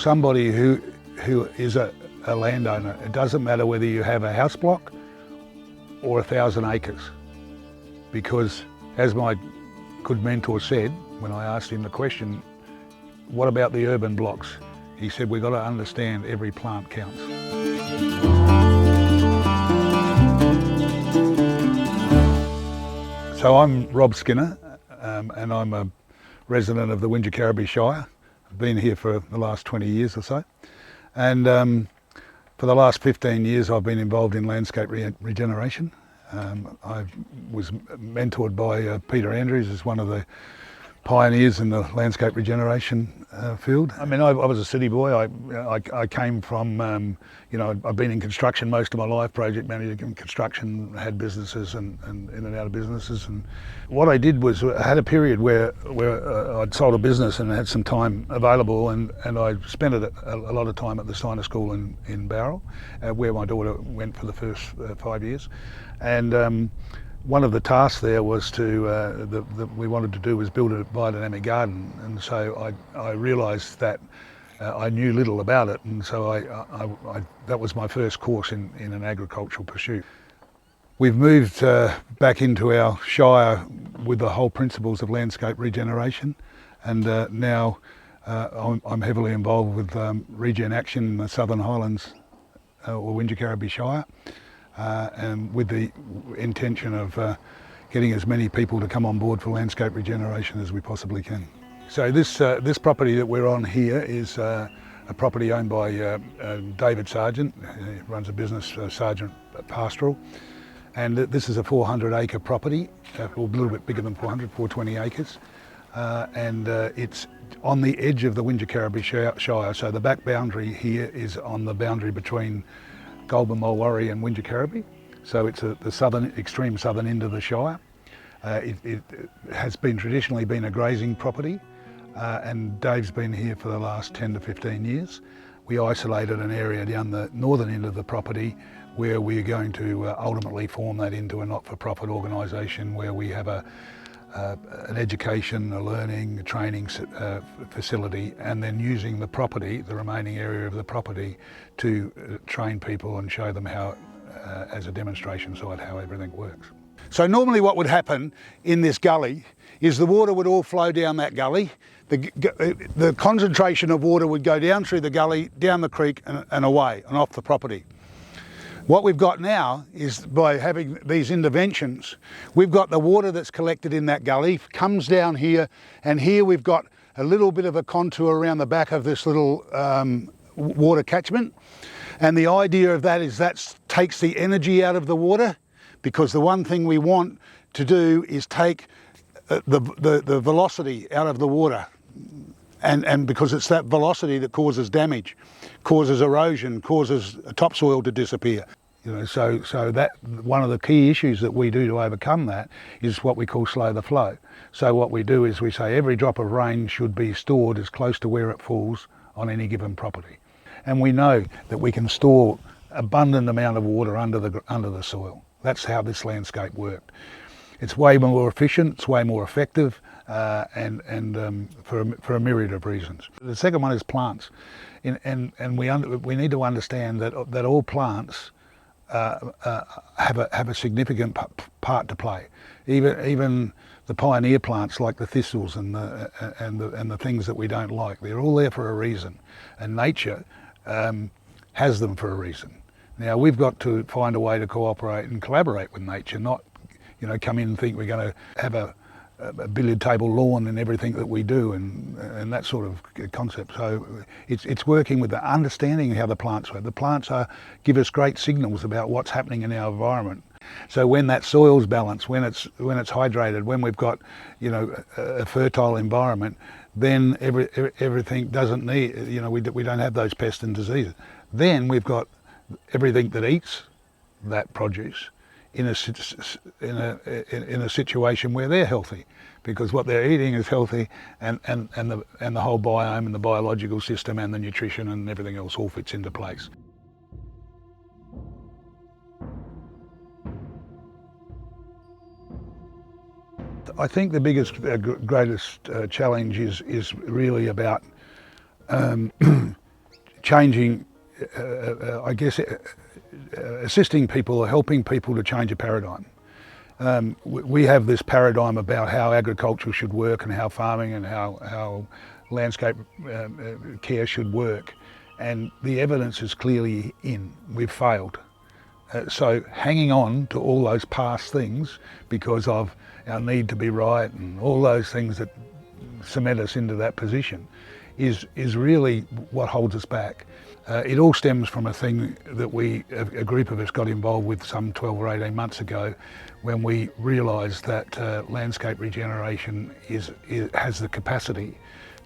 somebody who is a landowner, it doesn't matter whether you have a house block or 1,000 acres, because as my good mentor said when I asked him the question, what about the urban blocks? He said, we've got to understand every plant counts. So I'm Rob Skinner, and I'm a resident of the Wingecarribee Shire. I've been here for the last 20 years or so. And for the last 15 years I've been involved in landscape regeneration. I was mentored by Peter Andrews as one of the pioneers in the landscape regeneration field. I mean, I was a city boy. I came from, you know, I've been in construction most of my life, project manager in construction, had businesses and in and out of businesses. And what I did was I had a period where I'd sold a business and had some time available, and I spent a lot of time at the Sinus School in Bowral, where my daughter went for the first 5 years. And one of the tasks there was that we wanted to do was build a biodynamic garden, and so I realised that I knew little about it, and so that was my first course in an agricultural pursuit. We've moved back into our shire with the whole principles of landscape regeneration, and now I'm heavily involved with Regen Action in the Southern Highlands or Wingecarribee Shire. And with the intention of getting as many people to come on board for landscape regeneration as we possibly can. So this property that we're on here is a property owned by David Sargent. He runs a business, Sargent Pastoral, and this is a 400-acre property, or a little bit bigger than 420 acres, and it's on the edge of the Wingecarribee Shire. So the back boundary here is on the boundary between Goulburn, Mulwaree and Wingecarribee. So it's the extreme southern end of the Shire. It has traditionally been a grazing property, and Dave's been here for the last 10 to 15 years. We isolated an area down the northern end of the property where we're going to ultimately form that into a not-for-profit organisation where we have an education, a learning, a training facility, and then using the property, the remaining area of the property, to train people and show them how, as a demonstration site, how everything works. So normally what would happen in this gully is the water would all flow down that gully. The concentration of water would go down through the gully, down the creek and away and off the property. What we've got now is, by having these interventions, we've got the water that's collected in that gully, comes down here, and here we've got a little bit of a contour around the back of this little water catchment. And the idea of that is that takes the energy out of the water, because the one thing we want to do is take the velocity out of the water. And because it's that velocity that causes damage, causes erosion, causes topsoil to disappear. You know, so that one of the key issues that we do to overcome that is what we call slow the flow. So what we do is we say every drop of rain should be stored as close to where it falls on any given property. And we know that we can store abundant amount of water under the soil. That's how this landscape worked. It's way more efficient, it's way more effective, and for a myriad of reasons. The second one is plants, and we need to understand that all plants have a significant part to play. Even the pioneer plants like the thistles and the things that we don't like, they're all there for a reason, and nature has them for a reason. Now we've got to find a way to cooperate and collaborate with nature, not come in and think we're going to have a billiard table lawn in everything that we do and that sort of concept. So it's working with the understanding how the plants work. The plants give us great signals about what's happening in our environment. So when that soil's balanced, when it's hydrated, when we've got a fertile environment, then everything doesn't need, we don't have those pests and diseases. Then we've got everything that eats that produce in a situation where they're healthy, because what they're eating is healthy, and the whole biome and the biological system and the nutrition and everything else all fits into place. I think the greatest challenge is really about changing, I guess, assisting people or helping people to change a paradigm. We have this paradigm about how agriculture should work and how farming and how landscape care should work, and the evidence is clearly in. We've failed. So hanging on to all those past things because of our need to be right and all those things that cement us into that position is really what holds us back. It all stems from a thing that a group of us got involved with some 12 or 18 months ago, when we realised that landscape regeneration has the capacity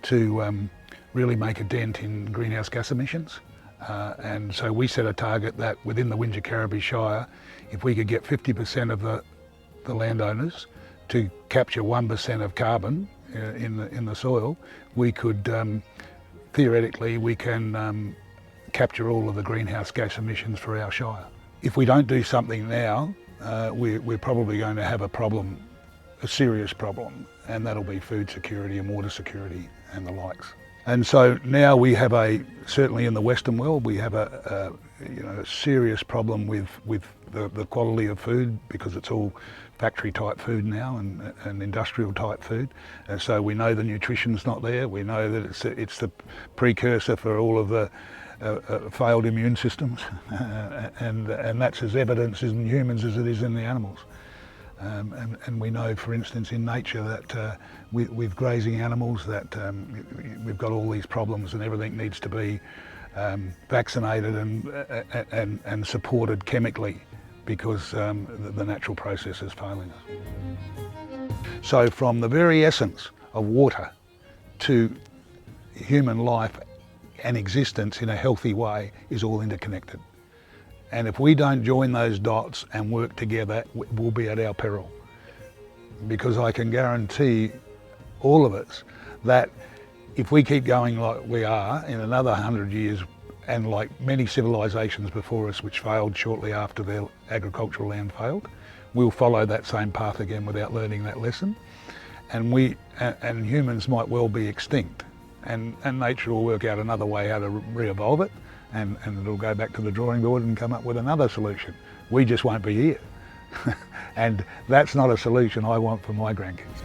to really make a dent in greenhouse gas emissions. And so we set a target that within the Wingecarribee Shire, if we could get 50% of the landowners to capture 1% of carbon in the soil, we could, theoretically, we can capture all of the greenhouse gas emissions for our Shire. If we don't do something now, we're probably going to have a problem, a serious problem, and that'll be food security and water security and the likes. And so now we have certainly in the Western world, we have a serious problem with the quality of food, because it's all factory type food now and industrial type food. And so we know the nutrition's not there. We know that it's the precursor for all of the failed immune systems, and that's as evidence in humans as it is in the animals. And we know, for instance, in nature that with grazing animals that we've got all these problems, and everything needs to be vaccinated and supported chemically, because the natural process is failing us. So from the very essence of water to human life and existence in a healthy way is all interconnected. And if we don't join those dots and work together, we'll be at our peril. Because I can guarantee all of us that if we keep going like we are, in another 100 years, and like many civilisations before us which failed shortly after their agricultural land failed, we'll follow that same path again without learning that lesson. And humans might well be extinct. And nature will work out another way how to re-evolve it, and it'll go back to the drawing board and come up with another solution. We just won't be here. And that's not a solution I want for my grandkids.